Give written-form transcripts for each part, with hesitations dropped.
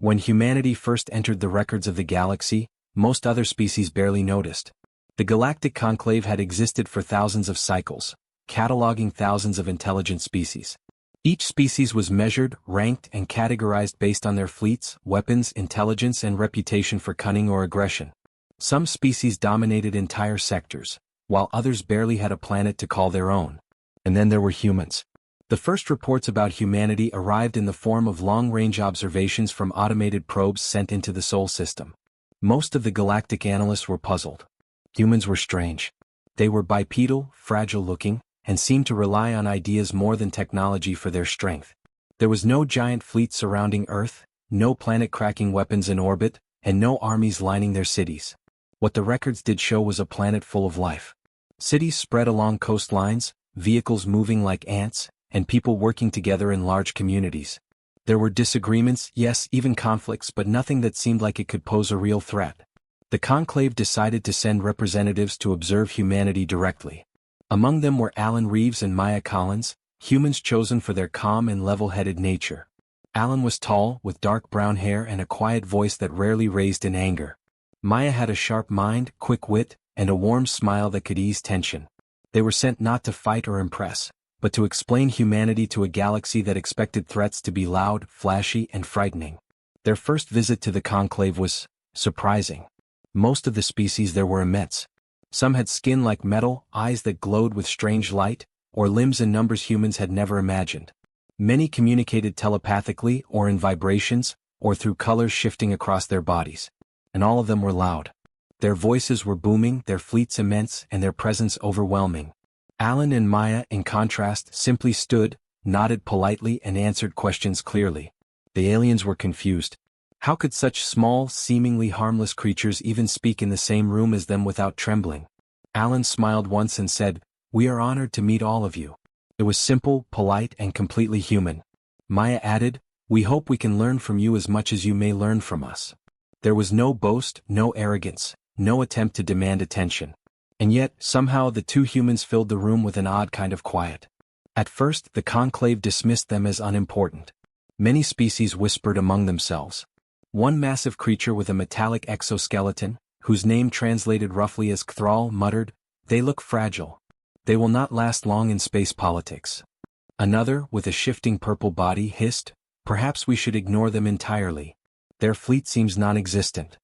When humanity first entered the records of the galaxy, most other species barely noticed. The galactic conclave had existed for thousands of cycles, cataloging thousands of intelligent species. Each species was measured, ranked, and categorized based on their fleets, weapons, intelligence, and reputation for cunning or aggression. Some species dominated entire sectors, while others barely had a planet to call their own. And then there were humans. The first reports about humanity arrived in the form of long-range observations from automated probes sent into the Sol system. Most of the galactic analysts were puzzled. Humans were strange. They were bipedal, fragile-looking, and seemed to rely on ideas more than technology for their strength. There was no giant fleet surrounding Earth, no planet-cracking weapons in orbit, and no armies lining their cities. What the records did show was a planet full of life. Cities spread along coastlines, vehicles moving like ants, and people working together in large communities. There were disagreements, yes, even conflicts, but nothing that seemed like it could pose a real threat. The conclave decided to send representatives to observe humanity directly. Among them were Alan Reeves and Maya Collins, humans chosen for their calm and level-headed nature. Alan was tall, with dark brown hair and a quiet voice that rarely raised in anger. Maya had a sharp mind, quick wit, and a warm smile that could ease tension. They were sent not to fight or impress, but to explain humanity to a galaxy that expected threats to be loud, flashy, and frightening. Their first visit to the conclave was surprising. Most of the species there were immense. Some had skin like metal, eyes that glowed with strange light, or limbs and numbers humans had never imagined. Many communicated telepathically or in vibrations, or through colors shifting across their bodies. And all of them were loud. Their voices were booming, their fleets immense, and their presence overwhelming. Alan and Maya, in contrast, simply stood, nodded politely, and answered questions clearly. The aliens were confused. How could such small, seemingly harmless creatures even speak in the same room as them without trembling? Alan smiled once and said, "We are honored to meet all of you." It was simple, polite, and completely human. Maya added, "We hope we can learn from you as much as you may learn from us." There was no boast, no arrogance, no attempt to demand attention. And yet, somehow the two humans filled the room with an odd kind of quiet. At first, the conclave dismissed them as unimportant. Many species whispered among themselves. One massive creature with a metallic exoskeleton, whose name translated roughly as Cthral, muttered, "They look fragile. They will not last long in space politics." Another, with a shifting purple body, hissed, "Perhaps we should ignore them entirely. Their fleet seems non-existent."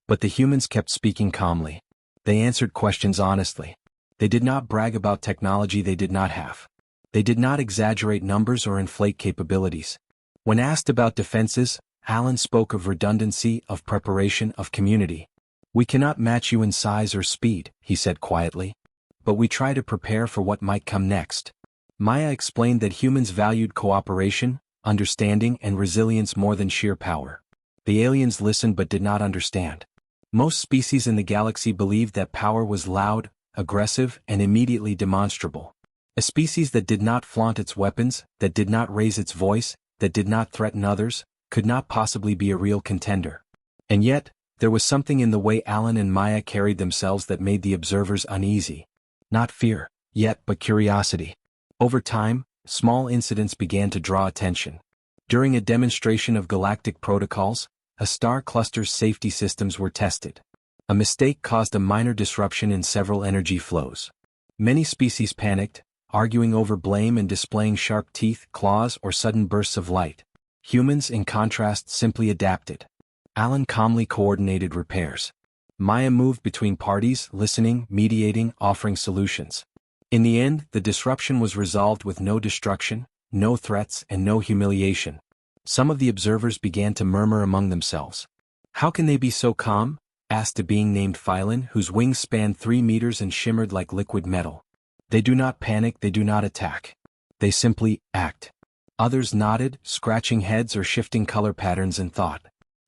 But the humans kept speaking calmly. They answered questions honestly. They did not brag about technology they did not have. They did not exaggerate numbers or inflate capabilities. When asked about defenses, Alan spoke of redundancy, of preparation, of community. "We cannot match you in size or speed," he said quietly. "But we try to prepare for what might come next." Maya explained that humans valued cooperation, understanding, and resilience more than sheer power. The aliens listened but did not understand. Most species in the galaxy believed that power was loud, aggressive, and immediately demonstrable. A species that did not flaunt its weapons, that did not raise its voice, that did not threaten others, could not possibly be a real contender. And yet, there was something in the way Alan and Maya carried themselves that made the observers uneasy. Not fear, yet, but curiosity. Over time, small incidents began to draw attention. During a demonstration of galactic protocols, a star cluster's safety systems were tested. A mistake caused a minor disruption in several energy flows. Many species panicked, arguing over blame and displaying sharp teeth, claws, or sudden bursts of light. Humans, in contrast, simply adapted. Alan calmly coordinated repairs. Maya moved between parties, listening, mediating, offering solutions. In the end, the disruption was resolved with no destruction, no threats, and no humiliation. Some of the observers began to murmur among themselves. "How can they be so calm?" asked a being named Phylan, whose wings spanned 3 meters and shimmered like liquid metal. "They do not panic, they do not attack. They simply act." Others nodded, scratching heads or shifting color patterns in thought.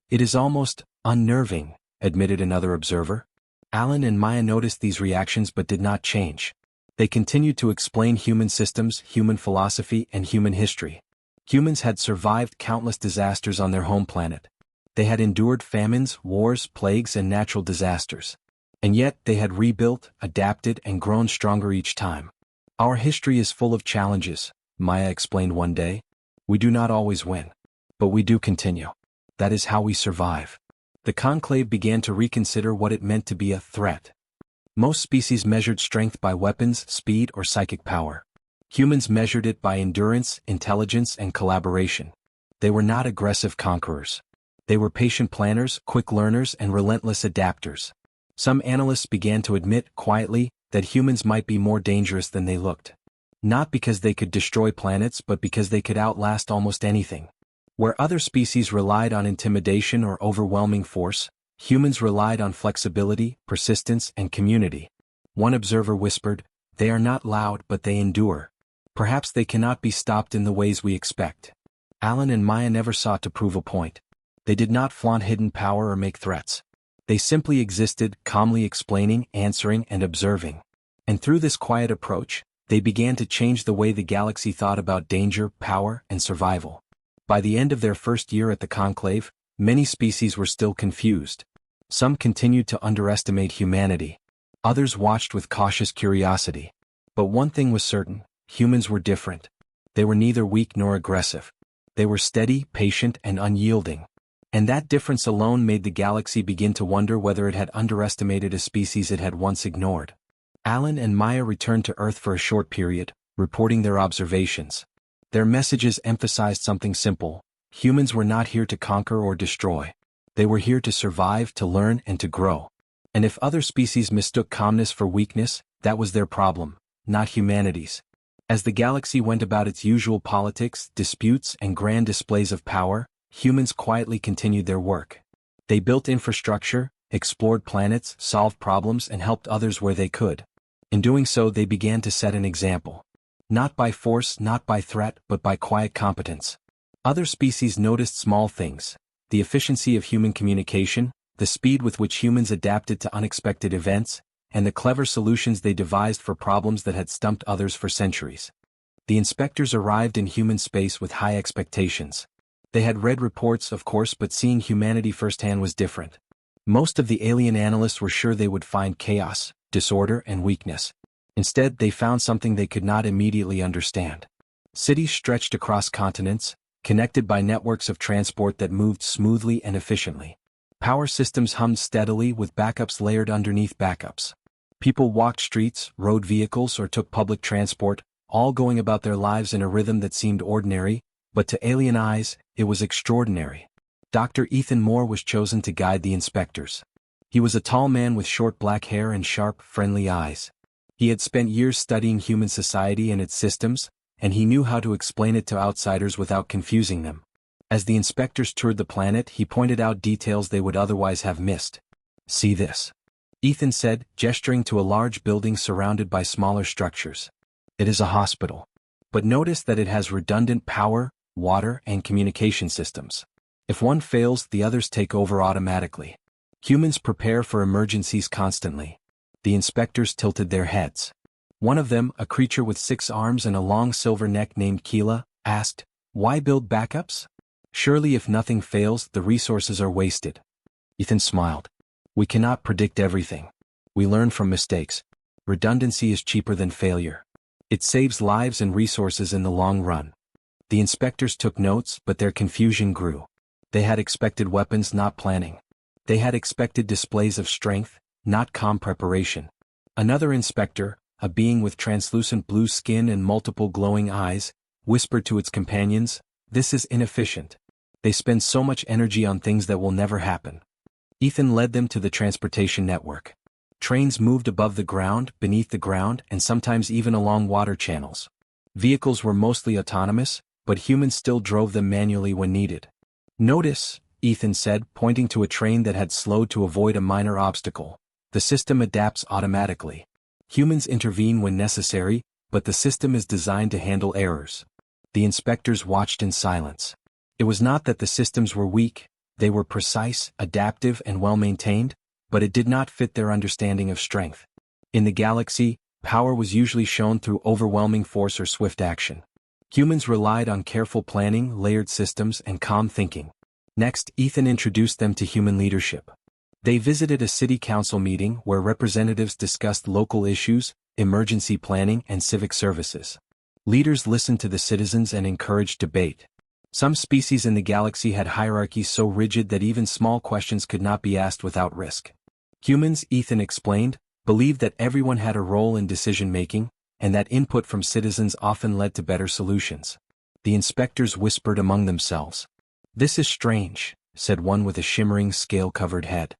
"It is almost unnerving," admitted another observer. Alan and Maya noticed these reactions but did not change. They continued to explain human systems, human philosophy, and human history. Humans had survived countless disasters on their home planet. They had endured famines, wars, plagues, and natural disasters. And yet they had rebuilt, adapted, and grown stronger each time. "Our history is full of challenges," Maya explained one day. "We do not always win. But we do continue." That is how we survive. The conclave began to reconsider what it meant to be a threat. Most species measured strength by weapons, speed, or psychic power. Humans measured it by endurance, intelligence, and collaboration. They were not aggressive conquerors. They were patient planners, quick learners, and relentless adapters. Some analysts began to admit, quietly, that humans might be more dangerous than they looked. Not because they could destroy planets but because they could outlast almost anything. Where other species relied on intimidation or overwhelming force, humans relied on flexibility, persistence, and community. One observer whispered, "They are not loud but they endure. Perhaps they cannot be stopped in the ways we expect." Alan and Maya never sought to prove a point. They did not flaunt hidden power or make threats. They simply existed, calmly explaining, answering, and observing. And through this quiet approach, they began to change the way the galaxy thought about danger, power, and survival. By the end of their first year at the conclave, many species were still confused. Some continued to underestimate humanity. Others watched with cautious curiosity. But one thing was certain: humans were different. They were neither weak nor aggressive. They were steady, patient, and unyielding. And that difference alone made the galaxy begin to wonder whether it had underestimated a species it had once ignored. Alan and Maya returned to Earth for a short period, reporting their observations. Their messages emphasized something simple: humans were not here to conquer or destroy. They were here to survive, to learn, and to grow. And if other species mistook calmness for weakness, that was their problem, not humanity's. As the galaxy went about its usual politics, disputes, and grand displays of power, humans quietly continued their work. They built infrastructure, explored planets, solved problems, and helped others where they could. In doing so, they began to set an example. Not by force, not by threat, but by quiet competence. Other species noticed small things: the efficiency of human communication, the speed with which humans adapted to unexpected events, and the clever solutions they devised for problems that had stumped others for centuries. The inspectors arrived in human space with high expectations. They had read reports, of course, but seeing humanity firsthand was different. Most of the alien analysts were sure they would find chaos, disorder, and weakness. Instead, they found something they could not immediately understand. Cities stretched across continents, connected by networks of transport that moved smoothly and efficiently. Power systems hummed steadily with backups layered underneath backups. People walked streets, rode vehicles, or took public transport, all going about their lives in a rhythm that seemed ordinary, but to alien eyes, it was extraordinary. Dr. Ethan Moore was chosen to guide the inspectors. He was a tall man with short black hair and sharp, friendly eyes. He had spent years studying human society and its systems, and he knew how to explain it to outsiders without confusing them. As the inspectors toured the planet, he pointed out details they would otherwise have missed. "See this," Ethan said, gesturing to a large building surrounded by smaller structures. "It is a hospital. But notice that it has redundant power, water, and communication systems. If one fails, the others take over automatically. Humans prepare for emergencies constantly." The inspectors tilted their heads. One of them, a creature with 6 arms and a long silver neck named Keela, asked, "Why build backups? Surely if nothing fails, the resources are wasted." Ethan smiled. "We cannot predict everything. We learn from mistakes. Redundancy is cheaper than failure. It saves lives and resources in the long run." The inspectors took notes, but their confusion grew. They had expected weapons, not planning. They had expected displays of strength, not calm preparation. Another inspector, a being with translucent blue skin and multiple glowing eyes, whispered to its companions, "This is inefficient. They spend so much energy on things that will never happen." Ethan led them to the transportation network. Trains moved above the ground, beneath the ground, and sometimes even along water channels. Vehicles were mostly autonomous, but humans still drove them manually when needed. "Notice," Ethan said, pointing to a train that had slowed to avoid a minor obstacle. "The system adapts automatically. Humans intervene when necessary, but the system is designed to handle errors." The inspectors watched in silence. It was not that the systems were weak; they were precise, adaptive, and well-maintained, but it did not fit their understanding of strength. In the galaxy, power was usually shown through overwhelming force or swift action. Humans relied on careful planning, layered systems, and calm thinking. Next, Ethan introduced them to human leadership. They visited a city council meeting where representatives discussed local issues, emergency planning, and civic services. Leaders listened to the citizens and encouraged debate. Some species in the galaxy had hierarchies so rigid that even small questions could not be asked without risk. Humans, Ethan explained, believed that everyone had a role in decision-making, and that input from citizens often led to better solutions. The inspectors whispered among themselves. "This is strange," said one with a shimmering scale-covered head.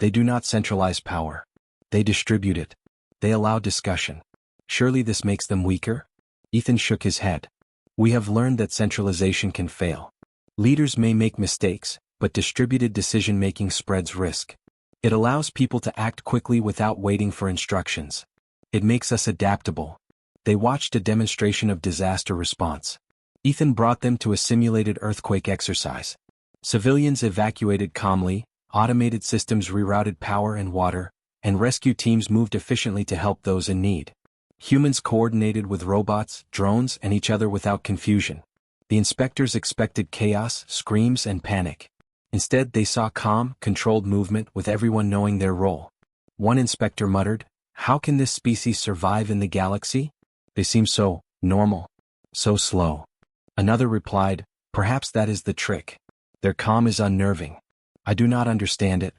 "They do not centralize power. They distribute it. They allow discussion. Surely this makes them weaker?" Ethan shook his head. "We have learned that centralization can fail. Leaders may make mistakes, but distributed decision-making spreads risk. It allows people to act quickly without waiting for instructions. It makes us adaptable." They watched a demonstration of disaster response. Ethan brought them to a simulated earthquake exercise. Civilians evacuated calmly, automated systems rerouted power and water, and rescue teams moved efficiently to help those in need. Humans coordinated with robots, drones, and each other without confusion. The inspectors expected chaos, screams, and panic. Instead, they saw calm, controlled movement with everyone knowing their role. One inspector muttered, "How can this species survive in the galaxy? They seem so normal, so slow." Another replied, "Perhaps that is the trick. Their calm is unnerving. I do not understand it."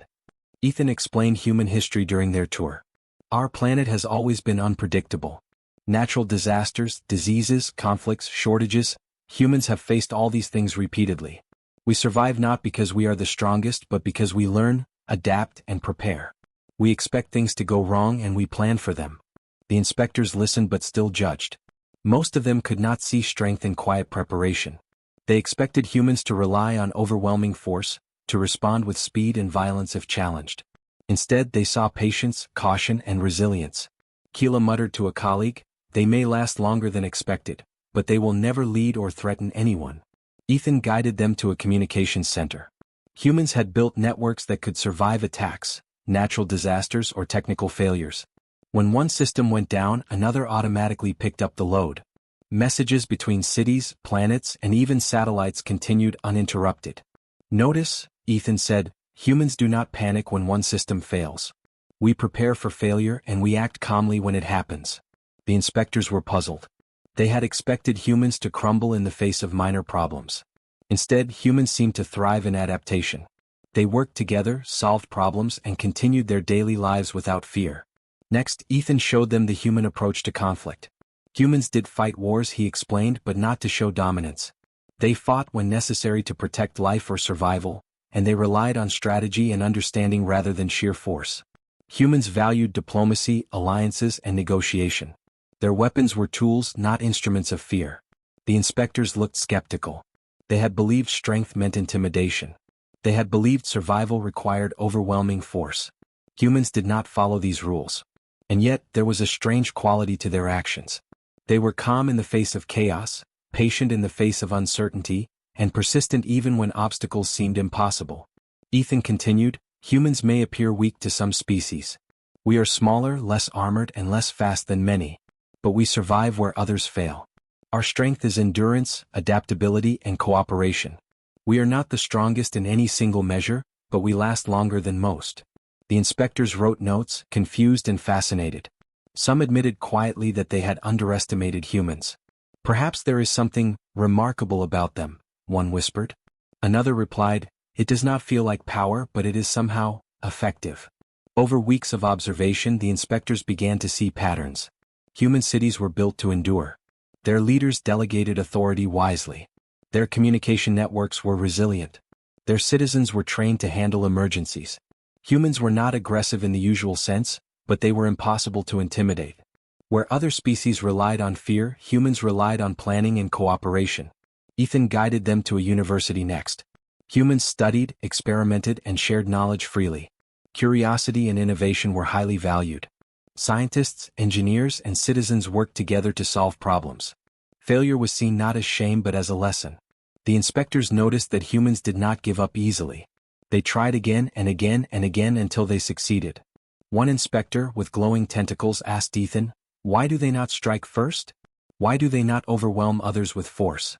Ethan explained human history during their tour. "Our planet has always been unpredictable. Natural disasters, diseases, conflicts, shortages, humans have faced all these things repeatedly. We survive not because we are the strongest but because we learn, adapt, and prepare. We expect things to go wrong and we plan for them." The inspectors listened but still judged. Most of them could not see strength in quiet preparation. They expected humans to rely on overwhelming force, to respond with speed and violence if challenged. Instead, they saw patience, caution, and resilience. Keela muttered to a colleague, "They may last longer than expected, but they will never lead or threaten anyone." Ethan guided them to a communications center. Humans had built networks that could survive attacks, natural disasters, or technical failures. When one system went down, another automatically picked up the load. Messages between cities, planets, and even satellites continued uninterrupted. "Notice," Ethan said, "humans do not panic when one system fails. We prepare for failure and we act calmly when it happens." The inspectors were puzzled. They had expected humans to crumble in the face of minor problems. Instead, humans seemed to thrive in adaptation. They worked together, solved problems, and continued their daily lives without fear. Next, Ethan showed them the human approach to conflict. Humans did fight wars, he explained, but not to show dominance. They fought when necessary to protect life or survival, and they relied on strategy and understanding rather than sheer force. Humans valued diplomacy, alliances, and negotiation. Their weapons were tools, not instruments of fear. The inspectors looked skeptical. They had believed strength meant intimidation. They had believed survival required overwhelming force. Humans did not follow these rules. And yet, there was a strange quality to their actions. They were calm in the face of chaos, patient in the face of uncertainty, and persistent even when obstacles seemed impossible. Ethan continued, "Humans may appear weak to some species. We are smaller, less armored, and less fast than many. But we survive where others fail. Our strength is endurance, adaptability, and cooperation. We are not the strongest in any single measure, but we last longer than most." The inspectors wrote notes, confused and fascinated. Some admitted quietly that they had underestimated humans. "Perhaps there is something remarkable about them," one whispered. Another replied, "It does not feel like power, but it is somehow effective." Over weeks of observation, the inspectors began to see patterns. Human cities were built to endure. Their leaders delegated authority wisely. Their communication networks were resilient. Their citizens were trained to handle emergencies. Humans were not aggressive in the usual sense, but they were impossible to intimidate. Where other species relied on fear, humans relied on planning and cooperation. Ethan guided them to a university next. Humans studied, experimented, and shared knowledge freely. Curiosity and innovation were highly valued. Scientists, engineers, and citizens worked together to solve problems. Failure was seen not as shame but as a lesson. The inspectors noticed that humans did not give up easily. They tried again and again and again until they succeeded. One inspector with glowing tentacles asked Ethan, "Why do they not strike first? Why do they not overwhelm others with force?"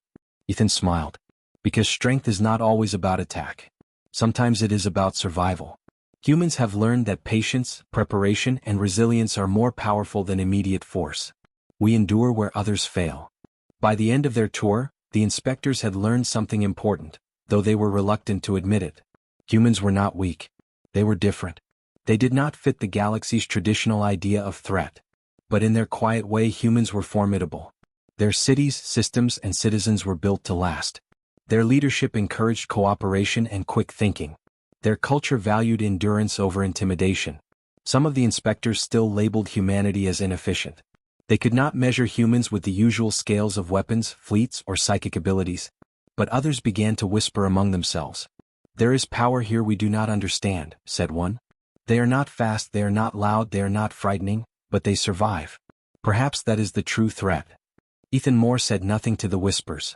Ethan smiled. "Because strength is not always about attack. Sometimes it is about survival. Humans have learned that patience, preparation, and resilience are more powerful than immediate force. We endure where others fail." By the end of their tour, the inspectors had learned something important, though they were reluctant to admit it. Humans were not weak. They were different. They did not fit the galaxy's traditional idea of threat. But in their quiet way, humans were formidable. Their cities, systems, and citizens were built to last. Their leadership encouraged cooperation and quick thinking. Their culture valued endurance over intimidation. Some of the inspectors still labeled humanity as inefficient. They could not measure humans with the usual scales of weapons, fleets, or psychic abilities. But others began to whisper among themselves. "There is power here we do not understand," said one. "They are not fast, they are not loud, they are not frightening, but they survive. Perhaps that is the true threat." Ethan Moore said nothing to the whispers.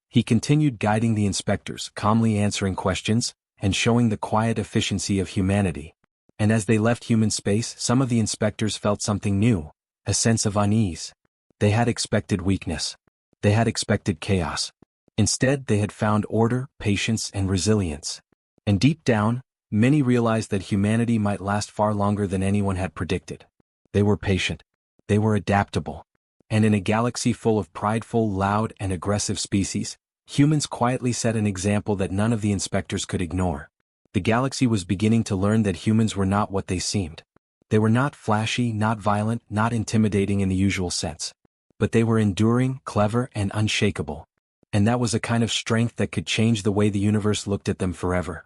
He continued guiding the inspectors, calmly answering questions, and showing the quiet efficiency of humanity. And as they left human space, some of the inspectors felt something new, a sense of unease. They had expected weakness. They had expected chaos. Instead, they had found order, patience, and resilience. And deep down, many realized that humanity might last far longer than anyone had predicted. They were patient. They were adaptable. And in a galaxy full of prideful, loud, and aggressive species, humans quietly set an example that none of the inspectors could ignore. The galaxy was beginning to learn that humans were not what they seemed. They were not flashy, not violent, not intimidating in the usual sense. But they were enduring, clever, and unshakable. And that was a kind of strength that could change the way the universe looked at them forever.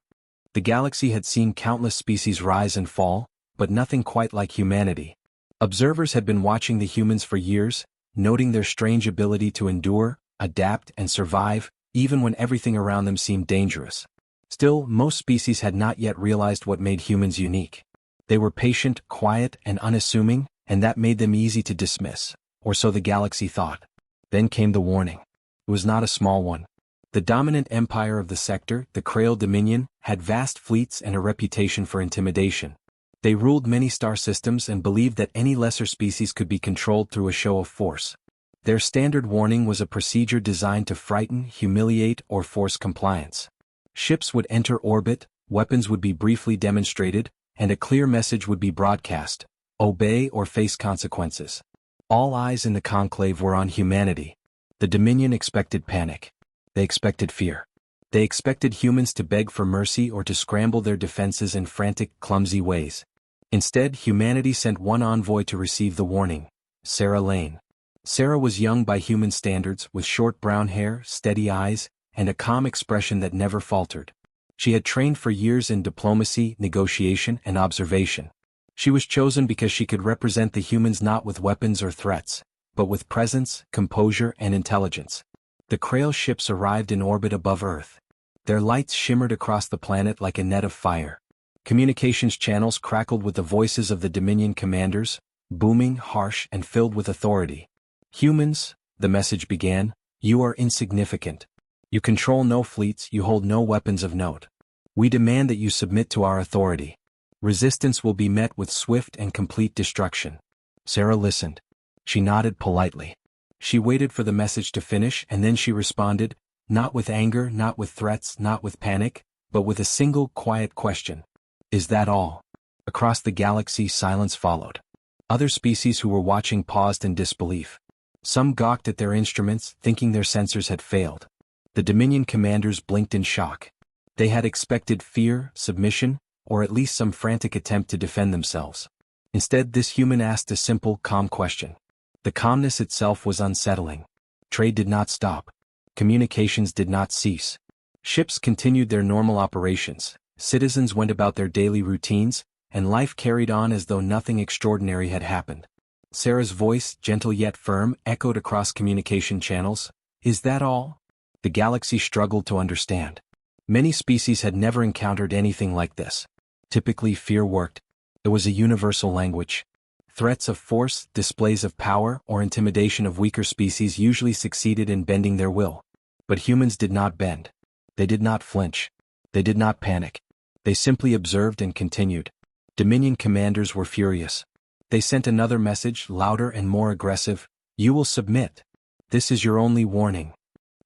The galaxy had seen countless species rise and fall, but nothing quite like humanity. Observers had been watching the humans for years, noting their strange ability to endure, adapt, and survive, even when everything around them seemed dangerous. Still, most species had not yet realized what made humans unique. They were patient, quiet, and unassuming, and that made them easy to dismiss, or so the galaxy thought. Then came the warning. It was not a small one. The dominant empire of the sector, the Krail Dominion, had vast fleets and a reputation for intimidation. They ruled many star systems and believed that any lesser species could be controlled through a show of force. Their standard warning was a procedure designed to frighten, humiliate, or force compliance. Ships would enter orbit, weapons would be briefly demonstrated, and a clear message would be broadcast: obey or face consequences. All eyes in the conclave were on humanity. The Dominion expected panic. They expected fear. They expected humans to beg for mercy or to scramble their defenses in frantic, clumsy ways. Instead, humanity sent one envoy to receive the warning: Sarah Lane. Sarah was young by human standards, with short brown hair, steady eyes, and a calm expression that never faltered. She had trained for years in diplomacy, negotiation, and observation. She was chosen because she could represent the humans not with weapons or threats, but with presence, composure, and intelligence. The Krail ships arrived in orbit above Earth. Their lights shimmered across the planet like a net of fire. Communications channels crackled with the voices of the Dominion commanders, booming, harsh, and filled with authority. "Humans," the message began, "you are insignificant. You control no fleets, you hold no weapons of note. We demand that you submit to our authority. Resistance will be met with swift and complete destruction." Sarah listened. She nodded politely. She waited for the message to finish, and then she responded, not with anger, not with threats, not with panic, but with a single quiet question: "Is that all?" Across the galaxy, silence followed. Other species who were watching paused in disbelief. Some gawked at their instruments, thinking their sensors had failed. The Dominion commanders blinked in shock. They had expected fear, submission, or at least some frantic attempt to defend themselves. Instead, this human asked a simple, calm question. The calmness itself was unsettling. Trade did not stop. Communications did not cease. Ships continued their normal operations, citizens went about their daily routines, and life carried on as though nothing extraordinary had happened. Sarah's voice, gentle yet firm, echoed across communication channels. "Is that all?" The galaxy struggled to understand. Many species had never encountered anything like this. Typically, fear worked. It was a universal language. Threats of force, displays of power, or intimidation of weaker species usually succeeded in bending their will. But humans did not bend. They did not flinch. They did not panic. They simply observed and continued. Dominion commanders were furious. They sent another message, louder and more aggressive: "You will submit. This is your only warning."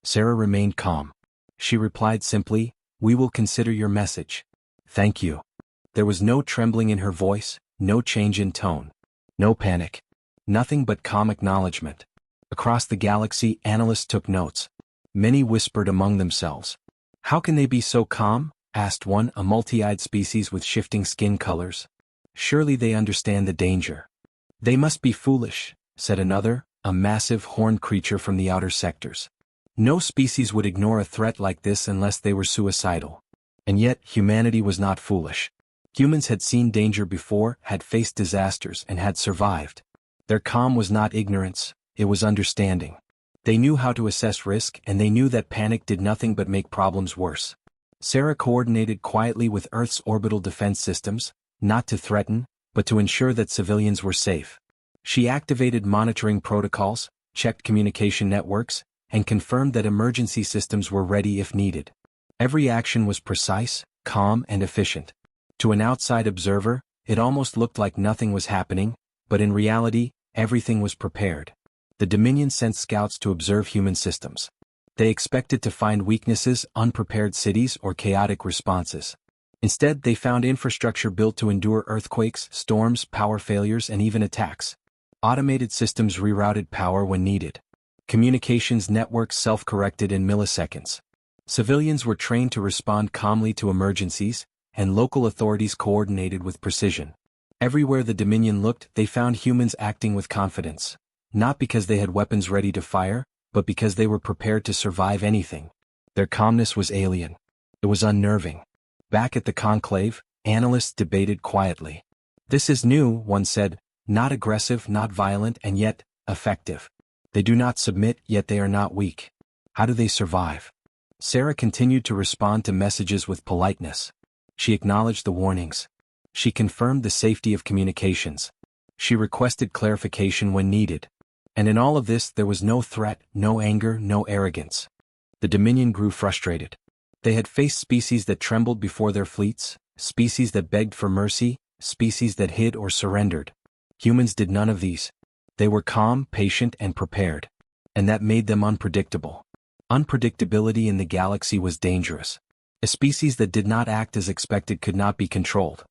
Sarah remained calm. She replied simply, "We will consider your message. Thank you." There was no trembling in her voice, no change in tone. No panic. Nothing but calm acknowledgement. Across the galaxy, analysts took notes. Many whispered among themselves. "How can they be so calm?" asked one, a multi-eyed species with shifting skin colors. "Surely they understand the danger." "They must be foolish," said another, a massive horned creature from the outer sectors. No species would ignore a threat like this unless they were suicidal. And yet, humanity was not foolish. Humans had seen danger before, had faced disasters, and had survived. Their calm was not ignorance, it was understanding. They knew how to assess risk, and they knew that panic did nothing but make problems worse. Sarah coordinated quietly with Earth's orbital defense systems, not to threaten, but to ensure that civilians were safe. She activated monitoring protocols, checked communication networks, and confirmed that emergency systems were ready if needed. Every action was precise, calm, and efficient. To an outside observer, it almost looked like nothing was happening, but in reality, everything was prepared. The Dominion sent scouts to observe human systems. They expected to find weaknesses, unprepared cities, or chaotic responses. Instead, they found infrastructure built to endure earthquakes, storms, power failures, and even attacks. Automated systems rerouted power when needed. Communications networks self-corrected in milliseconds. Civilians were trained to respond calmly to emergencies, and local authorities coordinated with precision. Everywhere the Dominion looked, they found humans acting with confidence. Not because they had weapons ready to fire, but because they were prepared to survive anything. Their calmness was alien. It was unnerving. Back at the conclave, analysts debated quietly. "This is new," one said, "not aggressive, not violent, and yet, effective. They do not submit, yet they are not weak. How do they survive?" Sarah continued to respond to messages with politeness. She acknowledged the warnings. She confirmed the safety of communications. She requested clarification when needed. And in all of this there was no threat, no anger, no arrogance. The Dominion grew frustrated. They had faced species that trembled before their fleets, species that begged for mercy, species that hid or surrendered. Humans did none of these. They were calm, patient, and prepared. And that made them unpredictable. Unpredictability in the galaxy was dangerous. A species that did not act as expected could not be controlled.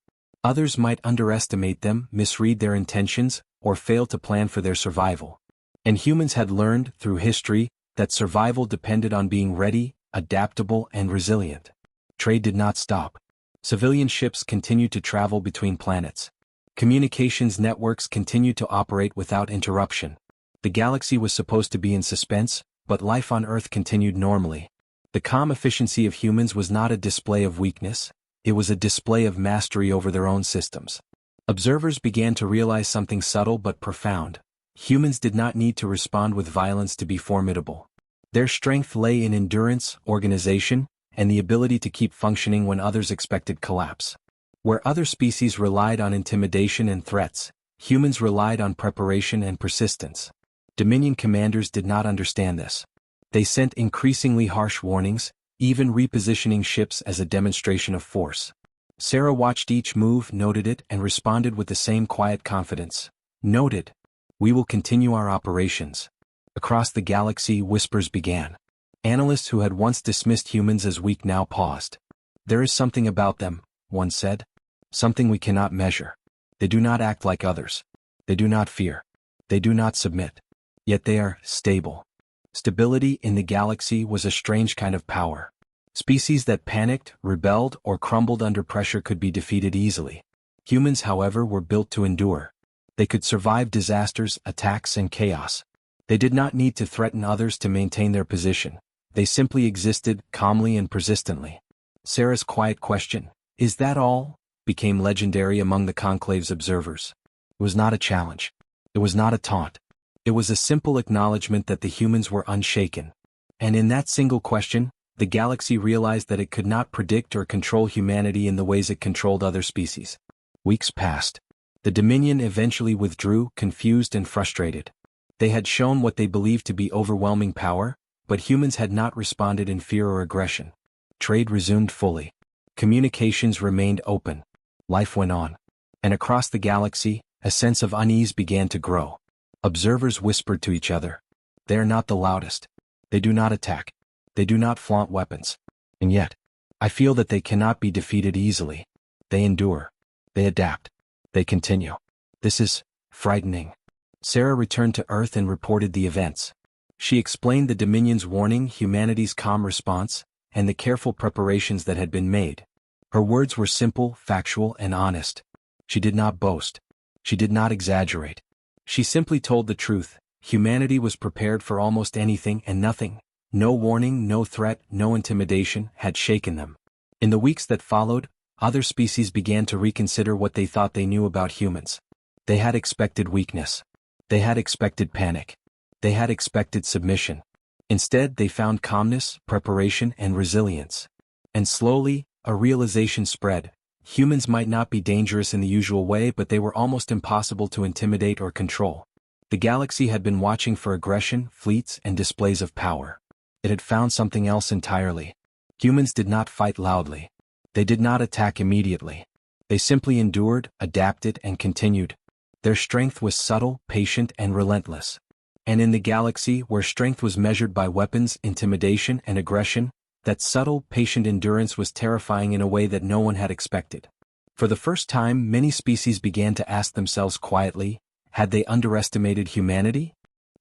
Others might underestimate them, misread their intentions, or fail to plan for their survival. And humans had learned, through history, that survival depended on being ready, adaptable, and resilient. Trade did not stop. Civilian ships continued to travel between planets. Communications networks continued to operate without interruption. The galaxy was supposed to be in suspense, but life on Earth continued normally. The calm efficiency of humans was not a display of weakness, it was a display of mastery over their own systems. Observers began to realize something subtle but profound. Humans did not need to respond with violence to be formidable. Their strength lay in endurance, organization, and the ability to keep functioning when others expected collapse. Where other species relied on intimidation and threats, humans relied on preparation and persistence. Dominion commanders did not understand this. They sent increasingly harsh warnings, even repositioning ships as a demonstration of force. Sarah watched each move, noted it, and responded with the same quiet confidence. "Noted. We will continue our operations." Across the galaxy, whispers began. Analysts who had once dismissed humans as weak now paused. "There is something about them," one said. "Something we cannot measure. They do not act like others. They do not fear. They do not submit. Yet they are stable." Stability in the galaxy was a strange kind of power. Species that panicked, rebelled, or crumbled under pressure could be defeated easily. Humans, however, were built to endure. They could survive disasters, attacks, and chaos. They did not need to threaten others to maintain their position. They simply existed, calmly and persistently. Sarah's quiet question, "Is that all?" became legendary among the conclave's observers. It was not a challenge. It was not a taunt. It was a simple acknowledgement that the humans were unshaken. And in that single question, the galaxy realized that it could not predict or control humanity in the ways it controlled other species. Weeks passed. The Dominion eventually withdrew, confused and frustrated. They had shown what they believed to be overwhelming power, but humans had not responded in fear or aggression. Trade resumed fully. Communications remained open. Life went on. And across the galaxy, a sense of unease began to grow. Observers whispered to each other. "They are not the loudest. They do not attack. They do not flaunt weapons. And yet, I feel that they cannot be defeated easily. They endure. They adapt. They continue. This is frightening." Sarah returned to Earth and reported the events. She explained the Dominion's warning, humanity's calm response, and the careful preparations that had been made. Her words were simple, factual, and honest. She did not boast. She did not exaggerate. She simply told the truth. Humanity was prepared for almost anything, and nothing, no warning, no threat, no intimidation, had shaken them. In the weeks that followed, other species began to reconsider what they thought they knew about humans. They had expected weakness. They had expected panic. They had expected submission. Instead, they found calmness, preparation, and resilience. And slowly, a realization spread. Humans might not be dangerous in the usual way, but they were almost impossible to intimidate or control. The galaxy had been watching for aggression, fleets, and displays of power. It had found something else entirely. Humans did not fight loudly. They did not attack immediately. They simply endured, adapted, and continued. Their strength was subtle, patient, and relentless. And in the galaxy, where strength was measured by weapons, intimidation, and aggression, that subtle, patient endurance was terrifying in a way that no one had expected. For the first time, many species began to ask themselves quietly, had they underestimated humanity?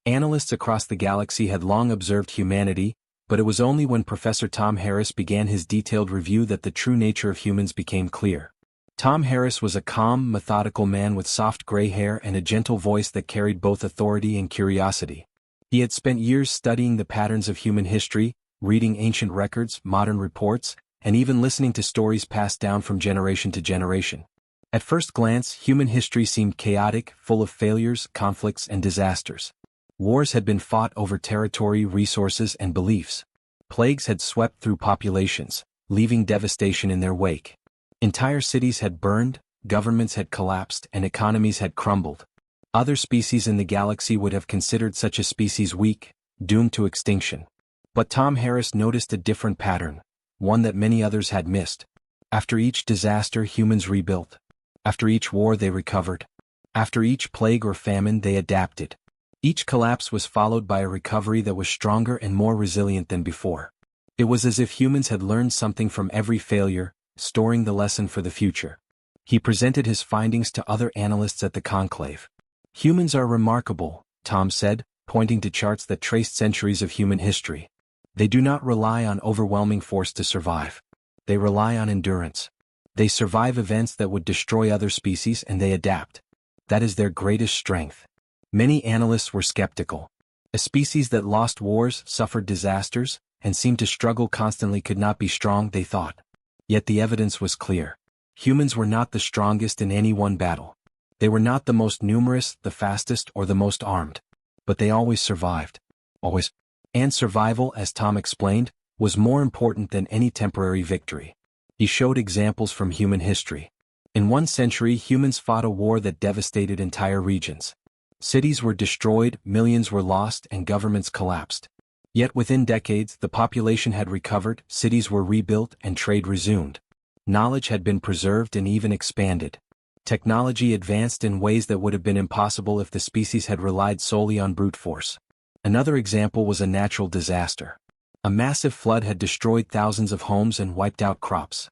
Analysts across the galaxy had long observed humanity, but it was only when Professor Tom Harris began his detailed review that the true nature of humans became clear. Tom Harris was a calm, methodical man with soft gray hair and a gentle voice that carried both authority and curiosity. He had spent years studying the patterns of human history, reading ancient records, modern reports, and even listening to stories passed down from generation to generation. At first glance, human history seemed chaotic, full of failures, conflicts, and disasters. Wars had been fought over territory, resources, and beliefs. Plagues had swept through populations, leaving devastation in their wake. Entire cities had burned, governments had collapsed, and economies had crumbled. Other species in the galaxy would have considered such a species weak, doomed to extinction. But Tom Harris noticed a different pattern, one that many others had missed. After each disaster, humans rebuilt. After each war, they recovered. After each plague or famine, they adapted. Each collapse was followed by a recovery that was stronger and more resilient than before. It was as if humans had learned something from every failure, storing the lesson for the future. He presented his findings to other analysts at the conclave. Humans are remarkable, Tom said, pointing to charts that traced centuries of human history. They do not rely on overwhelming force to survive. They rely on endurance. They survive events that would destroy other species and they adapt. That is their greatest strength. Many analysts were skeptical. A species that lost wars, suffered disasters, and seemed to struggle constantly could not be strong, they thought. Yet the evidence was clear. Humans were not the strongest in any one battle. They were not the most numerous, the fastest, or the most armed. But they always survived. Always. And survival, as Tom explained, was more important than any temporary victory. He showed examples from human history. In one century, humans fought a war that devastated entire regions. Cities were destroyed, millions were lost, and governments collapsed. Yet within decades, the population had recovered, cities were rebuilt, and trade resumed. Knowledge had been preserved and even expanded. Technology advanced in ways that would have been impossible if the species had relied solely on brute force. Another example was a natural disaster. A massive flood had destroyed thousands of homes and wiped out crops.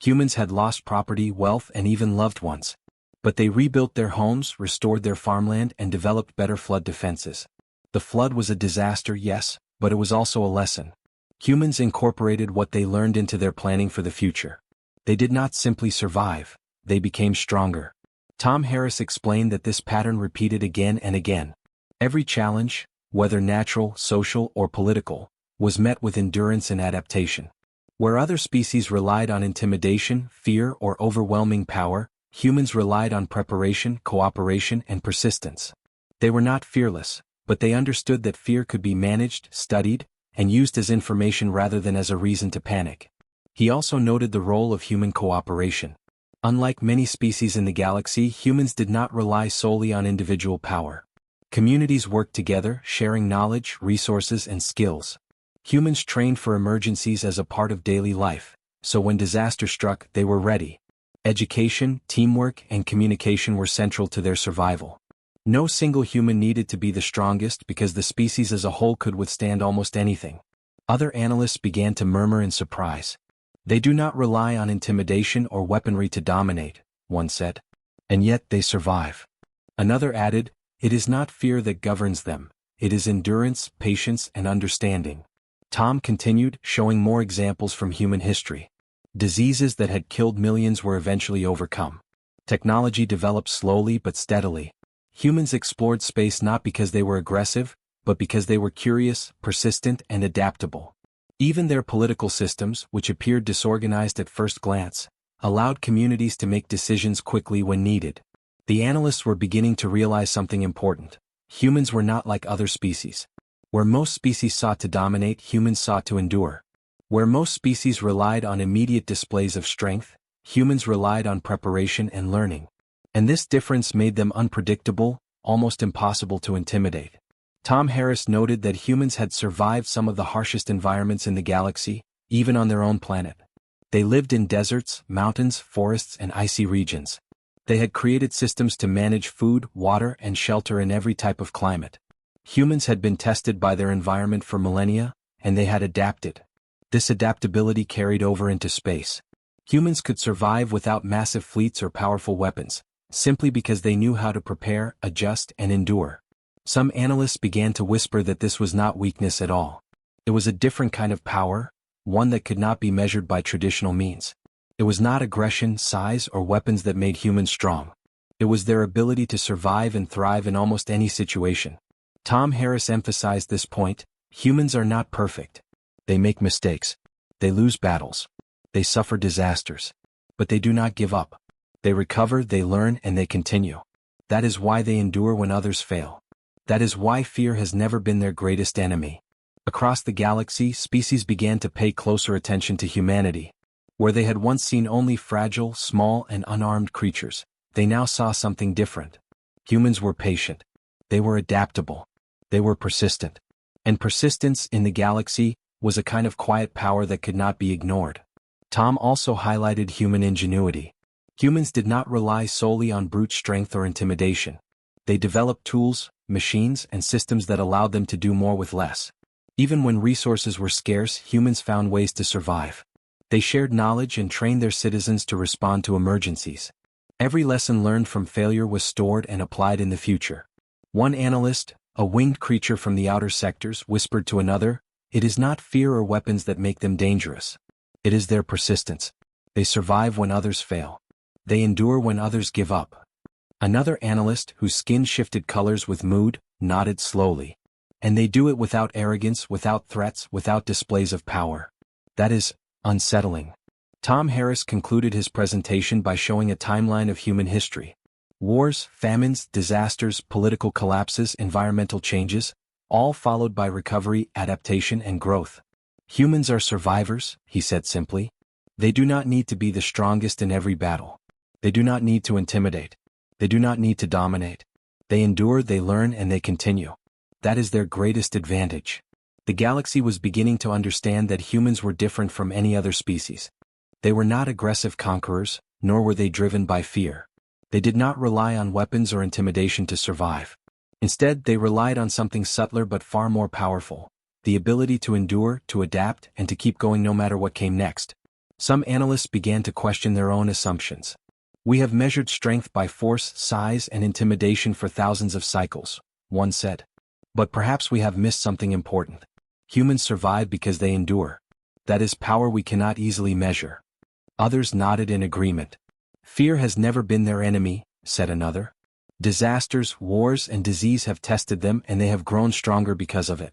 Humans had lost property, wealth, and even loved ones. But they rebuilt their homes, restored their farmland, and developed better flood defenses. The flood was a disaster, yes, but it was also a lesson. Humans incorporated what they learned into their planning for the future. They did not simply survive, they became stronger. Tom Harris explained that this pattern repeated again and again. Every challenge, whether natural, social, or political, was met with endurance and adaptation. Where other species relied on intimidation, fear, or overwhelming power, humans relied on preparation, cooperation, and persistence. They were not fearless, but they understood that fear could be managed, studied, and used as information rather than as a reason to panic. He also noted the role of human cooperation. Unlike many species in the galaxy, humans did not rely solely on individual power. Communities worked together, sharing knowledge, resources, and skills. Humans trained for emergencies as a part of daily life, so when disaster struck, they were ready. Education, teamwork, and communication were central to their survival. No single human needed to be the strongest because the species as a whole could withstand almost anything. Other analysts began to murmur in surprise. They do not rely on intimidation or weaponry to dominate, one said. And yet they survive. Another added, it is not fear that governs them, it is endurance, patience, and understanding. Tom continued, showing more examples from human history. Diseases that had killed millions were eventually overcome. Technology developed slowly but steadily. Humans explored space not because they were aggressive, but because they were curious, persistent, and adaptable. Even their political systems, which appeared disorganized at first glance, allowed communities to make decisions quickly when needed. The analysts were beginning to realize something important. Humans were not like other species. Where most species sought to dominate, humans sought to endure. Where most species relied on immediate displays of strength, humans relied on preparation and learning. And this difference made them unpredictable, almost impossible to intimidate. Tom Harris noted that humans had survived some of the harshest environments in the galaxy, even on their own planet. They lived in deserts, mountains, forests, and icy regions. They had created systems to manage food, water, and shelter in every type of climate. Humans had been tested by their environment for millennia, and they had adapted. This adaptability carried over into space. Humans could survive without massive fleets or powerful weapons, simply because they knew how to prepare, adjust, and endure. Some analysts began to whisper that this was not weakness at all. It was a different kind of power, one that could not be measured by traditional means. It was not aggression, size, or weapons that made humans strong. It was their ability to survive and thrive in almost any situation. Tom Harris emphasized this point: humans are not perfect. They make mistakes. They lose battles. They suffer disasters. But they do not give up. They recover, they learn, and they continue. That is why they endure when others fail. That is why fear has never been their greatest enemy. Across the galaxy, species began to pay closer attention to humanity. Where they had once seen only fragile, small, and unarmed creatures, they now saw something different. Humans were patient. They were adaptable. They were persistent. And persistence, in the galaxy, was a kind of quiet power that could not be ignored. Tom also highlighted human ingenuity. Humans did not rely solely on brute strength or intimidation. They developed tools, machines, and systems that allowed them to do more with less. Even when resources were scarce, humans found ways to survive. They shared knowledge and trained their citizens to respond to emergencies. Every lesson learned from failure was stored and applied in the future. One analyst, a winged creature from the outer sectors, whispered to another, "It is not fear or weapons that make them dangerous. It is their persistence. They survive when others fail. They endure when others give up." Another analyst, whose skin shifted colors with mood, nodded slowly. "And they do it without arrogance, without threats, without displays of power. That is unsettling." Tom Harris concluded his presentation by showing a timeline of human history. Wars, famines, disasters, political collapses, environmental changes, all followed by recovery, adaptation, and growth. Humans are survivors, he said simply. They do not need to be the strongest in every battle. They do not need to intimidate. They do not need to dominate. They endure, they learn, and they continue. That is their greatest advantage. The galaxy was beginning to understand that humans were different from any other species. They were not aggressive conquerors, nor were they driven by fear. They did not rely on weapons or intimidation to survive. Instead, they relied on something subtler but far more powerful: the ability to endure, to adapt, and to keep going no matter what came next. Some analysts began to question their own assumptions. "We have measured strength by force, size, and intimidation for thousands of cycles," one said. "But perhaps we have missed something important. Humans survive because they endure. That is power we cannot easily measure." Others nodded in agreement. "Fear has never been their enemy," said another. "Disasters, wars, and disease have tested them, and they have grown stronger because of it.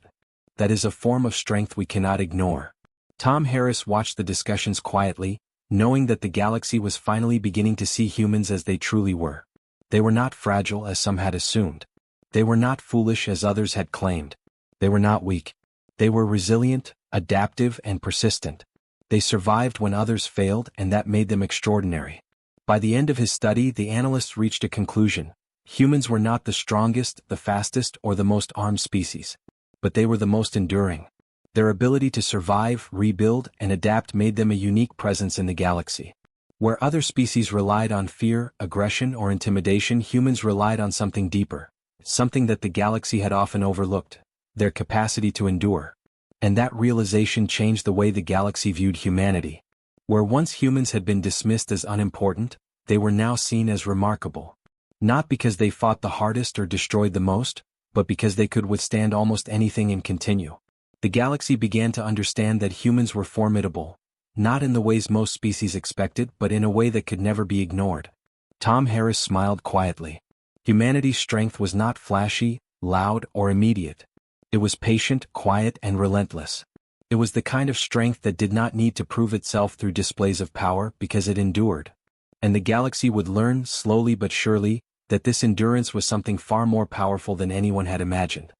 That is a form of strength we cannot ignore." Tom Harris watched the discussions quietly, knowing that the galaxy was finally beginning to see humans as they truly were. They were not fragile as some had assumed. They were not foolish as others had claimed. They were not weak. They were resilient, adaptive, and persistent. They survived when others failed, and that made them extraordinary. By the end of his study, the analysts reached a conclusion. Humans were not the strongest, the fastest, or the most armed species. But they were the most enduring. Their ability to survive, rebuild, and adapt made them a unique presence in the galaxy. Where other species relied on fear, aggression, or intimidation, humans relied on something deeper, something that the galaxy had often overlooked: their capacity to endure. And that realization changed the way the galaxy viewed humanity. Where once humans had been dismissed as unimportant, they were now seen as remarkable. Not because they fought the hardest or destroyed the most, but because they could withstand almost anything and continue. The galaxy began to understand that humans were formidable, not in the ways most species expected but in a way that could never be ignored. Tom Harris smiled quietly. Humanity's strength was not flashy, loud, or immediate. It was patient, quiet, and relentless. It was the kind of strength that did not need to prove itself through displays of power because it endured. And the galaxy would learn, slowly but surely, that this endurance was something far more powerful than anyone had imagined.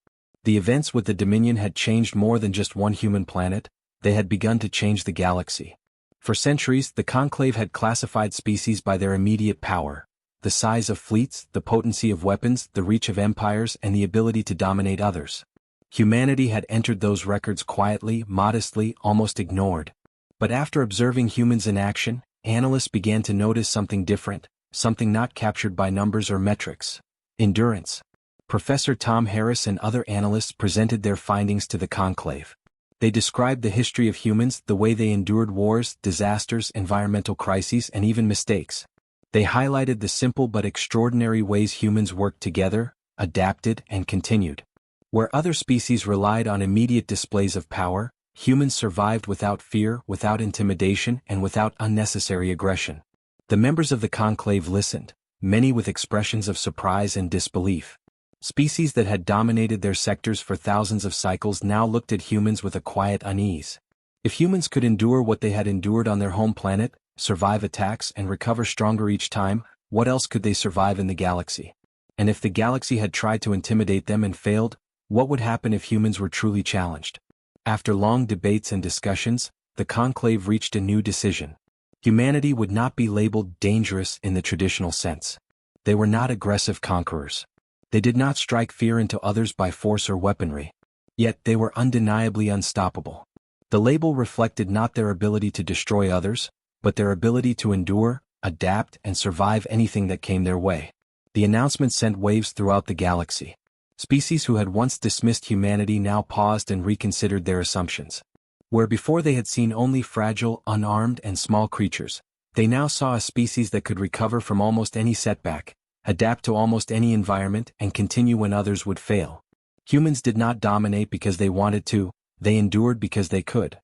The events with the Dominion had changed more than just one human planet, they had begun to change the galaxy. For centuries, the Conclave had classified species by their immediate power, the size of fleets, the potency of weapons, the reach of empires, and the ability to dominate others. Humanity had entered those records quietly, modestly, almost ignored. But after observing humans in action, analysts began to notice something different, something not captured by numbers or metrics: endurance. Professor Tom Harris and other analysts presented their findings to the Conclave. They described the history of humans, the way they endured wars, disasters, environmental crises, and even mistakes. They highlighted the simple but extraordinary ways humans worked together, adapted, and continued. Where other species relied on immediate displays of power, humans survived without fear, without intimidation, and without unnecessary aggression. The members of the Conclave listened, many with expressions of surprise and disbelief. Species that had dominated their sectors for thousands of cycles now looked at humans with a quiet unease. If humans could endure what they had endured on their home planet, survive attacks and recover stronger each time, what else could they survive in the galaxy? And if the galaxy had tried to intimidate them and failed, what would happen if humans were truly challenged? After long debates and discussions, the Conclave reached a new decision. Humanity would not be labeled dangerous in the traditional sense. They were not aggressive conquerors. They did not strike fear into others by force or weaponry. Yet they were undeniably unstoppable. The label reflected not their ability to destroy others, but their ability to endure, adapt, and survive anything that came their way. The announcement sent waves throughout the galaxy. Species who had once dismissed humanity now paused and reconsidered their assumptions. Where before they had seen only fragile, unarmed, and small creatures, they now saw a species that could recover from almost any setback, adapt to almost any environment, and continue when others would fail. Humans did not dominate because they wanted to, they endured because they could.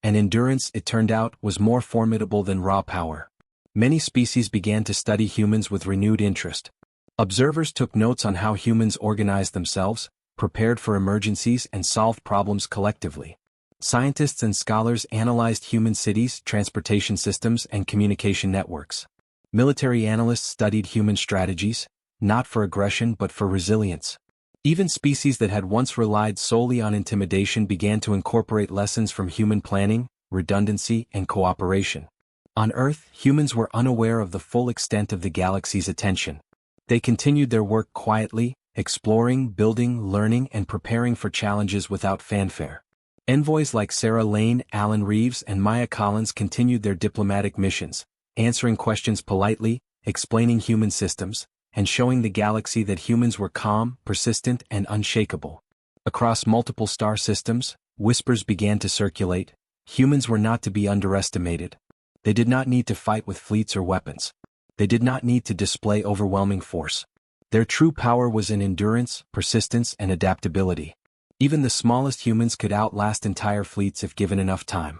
And endurance, it turned out, was more formidable than raw power. Many species began to study humans with renewed interest. Observers took notes on how humans organized themselves, prepared for emergencies, and solved problems collectively. Scientists and scholars analyzed human cities, transportation systems, and communication networks. Military analysts studied human strategies, not for aggression but for resilience. Even species that had once relied solely on intimidation began to incorporate lessons from human planning, redundancy, and cooperation. On Earth, humans were unaware of the full extent of the galaxy's attention. They continued their work quietly, exploring, building, learning, and preparing for challenges without fanfare. Envoys like Sarah Lane, Alan Reeves, and Maya Collins continued their diplomatic missions, answering questions politely, explaining human systems, and showing the galaxy that humans were calm, persistent, and unshakable. Across multiple star systems, whispers began to circulate: humans were not to be underestimated. They did not need to fight with fleets or weapons. They did not need to display overwhelming force. Their true power was in endurance, persistence, and adaptability. Even the smallest humans could outlast entire fleets if given enough time.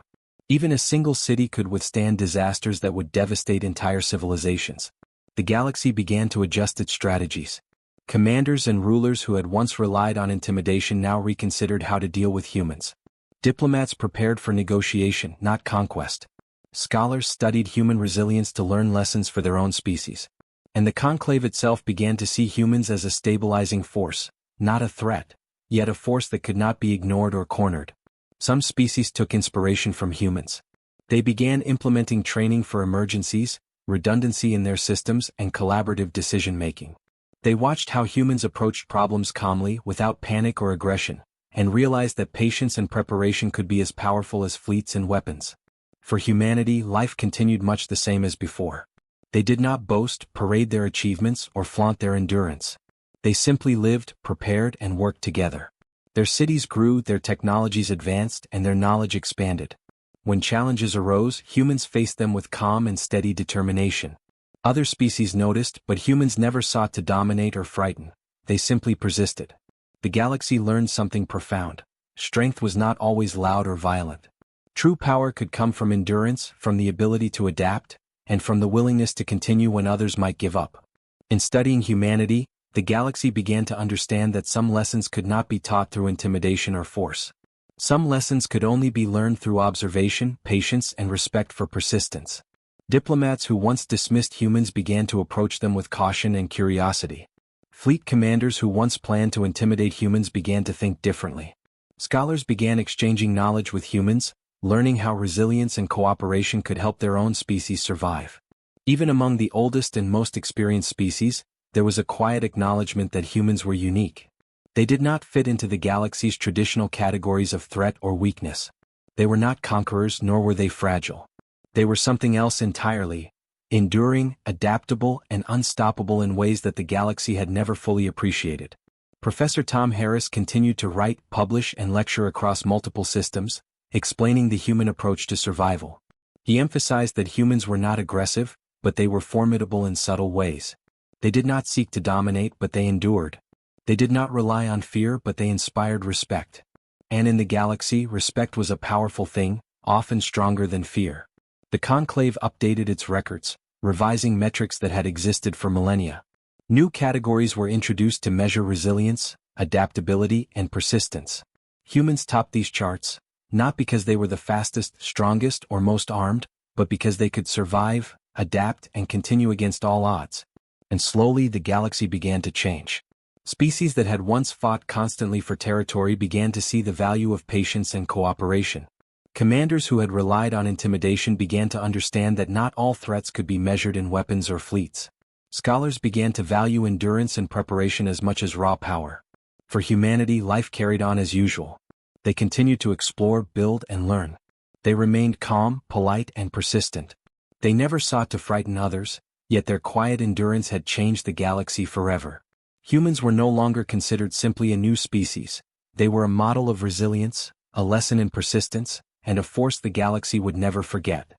Even a single city could withstand disasters that would devastate entire civilizations. The galaxy began to adjust its strategies. Commanders and rulers who had once relied on intimidation now reconsidered how to deal with humans. Diplomats prepared for negotiation, not conquest. Scholars studied human resilience to learn lessons for their own species. And the Conclave itself began to see humans as a stabilizing force, not a threat, yet a force that could not be ignored or cornered. Some species took inspiration from humans. They began implementing training for emergencies, redundancy in their systems, and collaborative decision-making. They watched how humans approached problems calmly, without panic or aggression, and realized that patience and preparation could be as powerful as fleets and weapons. For humanity, life continued much the same as before. They did not boast, parade their achievements, or flaunt their endurance. They simply lived, prepared, and worked together. Their cities grew, their technologies advanced, and their knowledge expanded. When challenges arose, humans faced them with calm and steady determination. Other species noticed, but humans never sought to dominate or frighten. They simply persisted. the galaxy learned something profound. Strength was not always loud or violent. True power could come from endurance, from the ability to adapt, and from the willingness to continue when others might give up. In studying humanity, the galaxy began to understand that some lessons could not be taught through intimidation or force. Some lessons could only be learned through observation, patience, and respect for persistence. Diplomats who once dismissed humans began to approach them with caution and curiosity. Fleet commanders who once planned to intimidate humans began to think differently. Scholars began exchanging knowledge with humans, learning how resilience and cooperation could help their own species survive. Even among the oldest and most experienced species, there was a quiet acknowledgement that humans were unique. They did not fit into the galaxy's traditional categories of threat or weakness. They were not conquerors, nor were they fragile. They were something else entirely, enduring, adaptable, and unstoppable in ways that the galaxy had never fully appreciated. Professor Tom Harris continued to write, publish, and lecture across multiple systems, explaining the human approach to survival. He emphasized that humans were not aggressive, but they were formidable in subtle ways. They did not seek to dominate, but they endured. They did not rely on fear, but they inspired respect. And in the galaxy, respect was a powerful thing, often stronger than fear. The Conclave updated its records, revising metrics that had existed for millennia. New categories were introduced to measure resilience, adaptability, and persistence. Humans topped these charts, not because they were the fastest, strongest, or most armed, but because they could survive, adapt, and continue against all odds. And slowly the galaxy began to change. Species that had once fought constantly for territory began to see the value of patience and cooperation. Commanders who had relied on intimidation began to understand that not all threats could be measured in weapons or fleets. Scholars began to value endurance and preparation as much as raw power. For humanity, life carried on as usual. They continued to explore, build, and learn. They remained calm, polite, and persistent. They never sought to frighten others, yet their quiet endurance had changed the galaxy forever. Humans were no longer considered simply a new species. They were a model of resilience, a lesson in persistence, and a force the galaxy would never forget.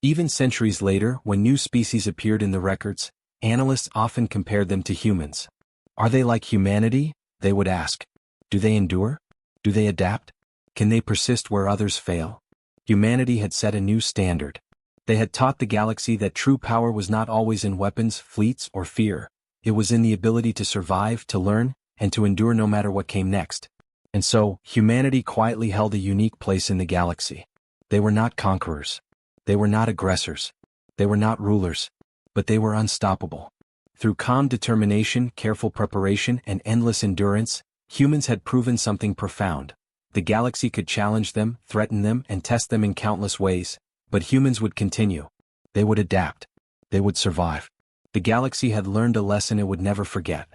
Even centuries later, when new species appeared in the records, analysts often compared them to humans. Are they like humanity? They would ask. Do they endure? Do they adapt? Can they persist where others fail? Humanity had set a new standard. They had taught the galaxy that true power was not always in weapons, fleets, or fear. It was in the ability to survive, to learn, and to endure no matter what came next. And so, humanity quietly held a unique place in the galaxy. They were not conquerors. They were not aggressors. They were not rulers. But they were unstoppable. Through calm determination, careful preparation, and endless endurance, humans had proven something profound. The galaxy could challenge them, threaten them, and test them in countless ways, but humans would continue. They would adapt. They would survive. The galaxy had learned a lesson it would never forget.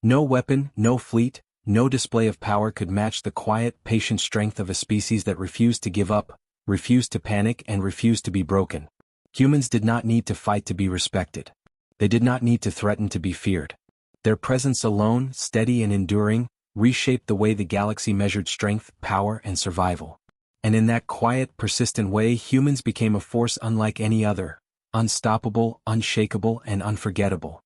No weapon, no fleet, no display of power could match the quiet, patient strength of a species that refused to give up, refused to panic, and refused to be broken. Humans did not need to fight to be respected. They did not need to threaten to be feared. Their presence alone, steady and enduring, reshaped the way the galaxy measured strength, power, and survival. And in that quiet, persistent way, humans became a force unlike any other, unstoppable, unshakable, and unforgettable.